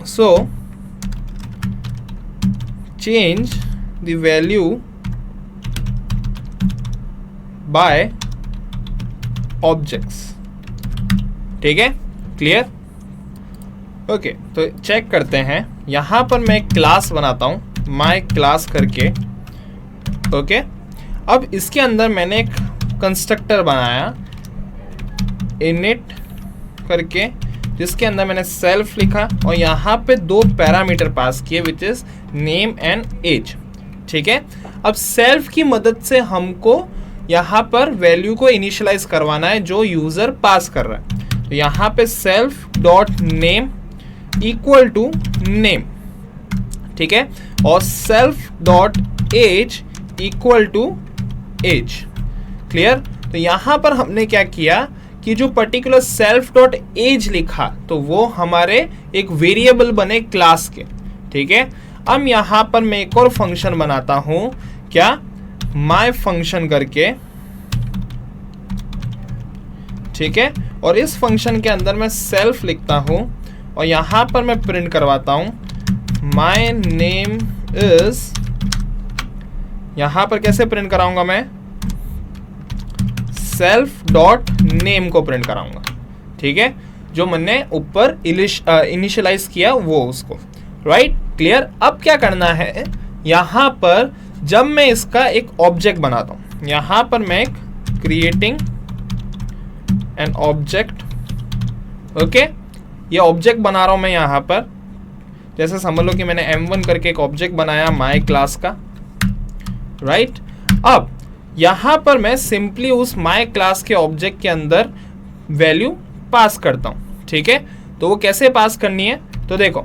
So change the value by objects. ठीक है, clear? Okay, तो चेक करते हैं। यहां पर मैं एक क्लास बनाता हूं, माय क्लास करके। ओके, अब इसके अंदर मैंने एक कंस्ट्रक्टर बनाया इनिट करके, जिसके अंदर मैंने सेल्फ लिखा और यहाँ पे 2 पैरामीटर पास किए which is name and age. ठीक है, अब सेल्फ की मदद से हमको यहाँ पर वैल्यू को इनिशियलाइज करवाना है जो यूजर पास कर रहा है। तो यहाँ पे self dot name equal to name, ठीक है, और self dot age equal to age. Clear? तो यहाँ पर हमने क्या किया कि जो पर्टिकुलर सेल्फ डॉट एज लिखा तो वो हमारे एक वेरिएबल बने क्लास के। ठीक है, अब यहाँ पर मैं एक और फंक्शन बनाता हूँ, क्या, माय फंक्शन करके। ठीक है, और इस फंक्शन के अंदर मैं सेल्फ लिखता हूं और यहां पर मैं प्रिंट करवाता हूं माय नेम इज। यहां पर कैसे प्रिंट कराऊंगा मैं? सेल्फ डॉट नेम को प्रिंट कराऊंगा। ठीक है, जो मैंने ऊपर इनिशियलाइज किया वो उसको। Right, clear? अब क्या करना है, यहां पर जब मैं इसका एक ऑब्जेक्ट बनाता हूं, यहां पर मैं क्रिएटिंग एन ऑब्जेक्ट। ओके, ये ऑब्जेक्ट बना रहा हूं मैं यहां पर। जैसे समझ लो कि मैंने m1 करके एक ऑब्जेक्ट बनाया माय क्लास का। राइट, अब यहां पर मैं सिंपली उस माय क्लास के ऑब्जेक्ट के अंदर वैल्यू पास करता हूं। ठीक है, तो वो कैसे पास करनी है? तो देखो,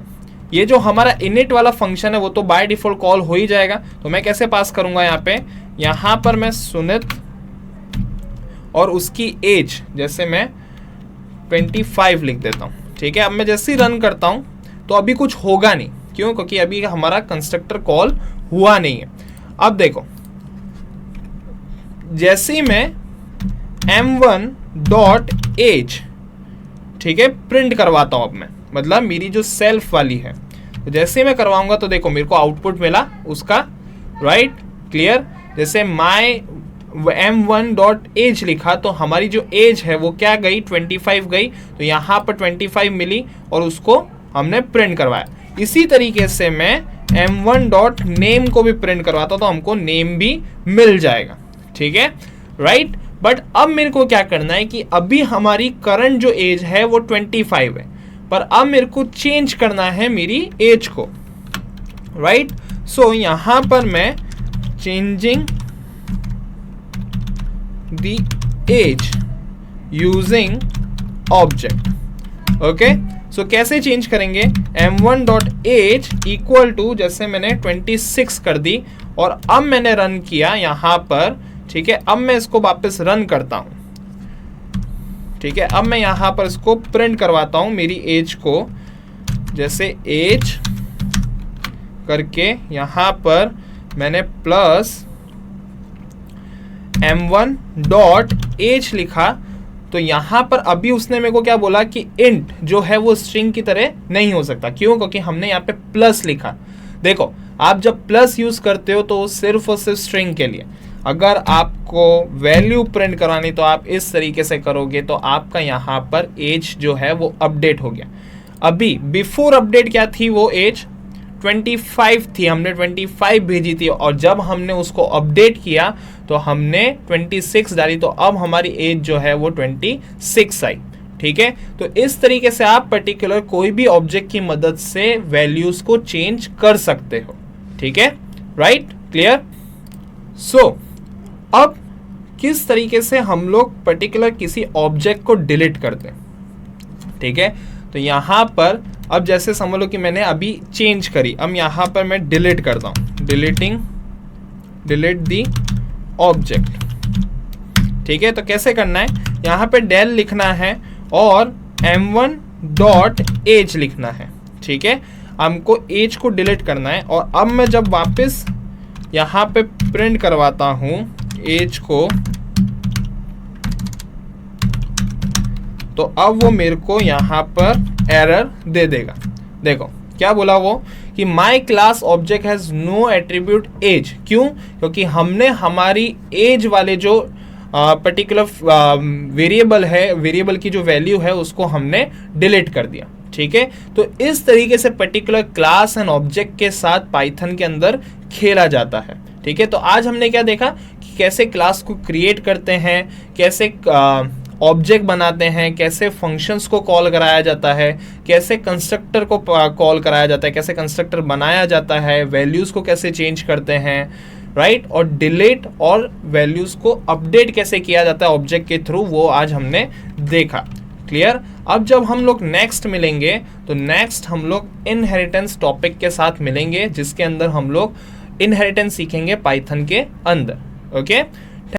ये जो हमारा इनिट वाला फंक्शन है वो तो बाय डिफॉल्ट कॉल हो ही जाएगा। तो मैं कैसे पास करूंगा यहाँ पर मैं सुनित और उसकी एज जैसे मैं 25 लिख देता हूँ। ठीक है, अब मैं जैसे ही रन करता हूँ तो अभी कुछ होगा नहीं। क्यों? क्योंकि अभी हमारा कंस्ट्रक्टर कॉल हुआ नहीं है। अब देखो, जैसे ही मैं m1 डॉट एज, ठीक है, प्रिंट करवाता हूं, अब मैं मतलब मेरी जो सेल्फ वाली है, तो जैसे ही मैं करवाऊंगा तो देखो मेरे को आउटपुट मिला उसका। Right, clear? जैसे माय m1 डॉट एज लिखा तो हमारी जो एज है वो क्या गई, 25 गई। तो यहाँ पर 25 मिली और उसको हमने प्रिंट करवाया। इसी तरीके से मैं m1 डॉट नेम को भी प्रिंट करवाता तो हमको नेम भी मिल जाएगा। ठीक है, राइट। बट अब मेरे को क्या करना है कि अभी हमारी करंट जो एज है वो 25 है, पर अब मेरे को चेंज करना है मेरी एज को। राइट, सो यहां पर मैं changing the edge using object. Okay, so कैसे चेंज करेंगे? m1 dot age equal to, जैसे मैंने 26 कर दी और अब मैंने रन किया यहां पर। ठीक है, अब मैं इसको वापस रन करता हूं। ठीक है, अब मैं यहां पर इसको प्रिंट करवाता हूं मेरी एज को, जैसे एज करके यहां पर मैंने प्लस m1 डॉट एज लिखा। तो यहां पर अभी उसने मेरे को क्या बोला कि इंट जो है वो स्ट्रिंग की तरह नहीं हो सकता। क्यों? क्योंकि हमने यहाँ पे प्लस लिखा। देखो, आप जब प्लस यूज करते हो तो सिर्फ और सिर्फ स्ट्रिंग के लिए। अगर आपको वैल्यू प्रिंट करानी तो आप इस तरीके से करोगे तो आपका यहाँ पर एज जो है वो अपडेट हो गया। अभी बिफोर अपडेट क्या थी, वो एज 25 थी, हमने 25 भेजी थी और जब हमने उसको अपडेट किया तो हमने 26 डाली, तो अब हमारी एज जो है वो 26 आई। ठीक है, तो इस तरीके से आप पर्टिकुलर कोई भी ऑब्जेक्ट की मदद से वैल्यूज को चेंज कर सकते हो। ठीक है, राइट, क्लियर? सो अब किस तरीके से हम लोग पर्टिकुलर किसी ऑब्जेक्ट को डिलीट करते हैं? ठीक है, तो यहां पर अब जैसे समझ लो कि मैंने अभी चेंज करी, अब यहां पर मैं डिलीट करता हूं, डिलीट दी ऑब्जेक्ट। ठीक है, तो कैसे करना है? यहां पे डेल लिखना है और m1 डॉट एज लिखना है। ठीक है, हमको एज को डिलीट करना है और अब मैं जब वापस यहां पे प्रिंट करवाता हूं एज को, तो अब वो मेरे को यहां पर एरर दे देगा। देखो क्या बोला वो कि my class object has no attribute age. क्यों? क्योंकि हमने हमारी एज वाले जो पर्टिकुलर वेरिएबल है, वेरिएबल की जो वैल्यू है उसको हमने डिलीट कर दिया। ठीक है, तो इस तरीके से पर्टिकुलर क्लास एंड ऑब्जेक्ट के साथ पाइथन के अंदर खेला जाता है। ठीक है, तो आज हमने क्या देखा कि कैसे क्लास को क्रिएट करते हैं, कैसे ऑब्जेक्ट बनाते हैं, कैसे फंक्शंस को कॉल कराया जाता है, कैसे कंस्ट्रक्टर को कॉल कराया जाता है, कैसे कंस्ट्रक्टर बनाया जाता है, वैल्यूज को कैसे चेंज करते हैं, राइट, और डिलीट और वैल्यूज को अपडेट कैसे किया जाता है ऑब्जेक्ट के थ्रू, वो आज हमने देखा। क्लियर? अब जब हम लोग नेक्स्ट मिलेंगे तो नेक्स्ट हम लोग इनहेरिटेंस टॉपिक के साथ मिलेंगे, जिसके अंदर हम लोग इनहेरिटेंस सीखेंगे पाइथन के अंदर। ओके,